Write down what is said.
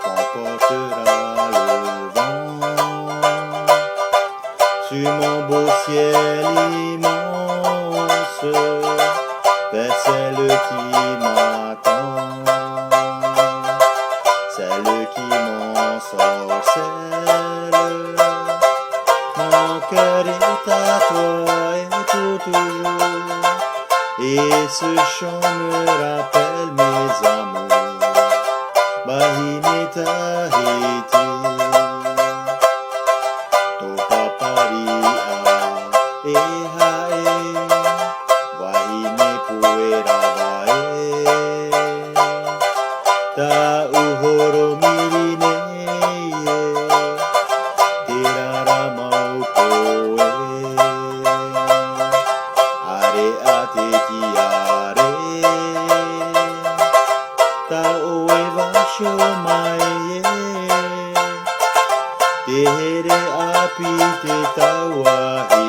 qu'emportera le vent sur mon beau ciel immense, vers celle qui m'attend, celle qui m'ensorcelle. Mon cœur est à toi et pour toujours, et ce chant me rappelle mes amours. Bahine Tahiti, Topaparia, Ehae, Bahine Pueravae, Ta Uhoro Mirine, Tirara Maukoe, Are Ate Kiare, Ta Oeva Shomae, Tehere Apite Tawahi.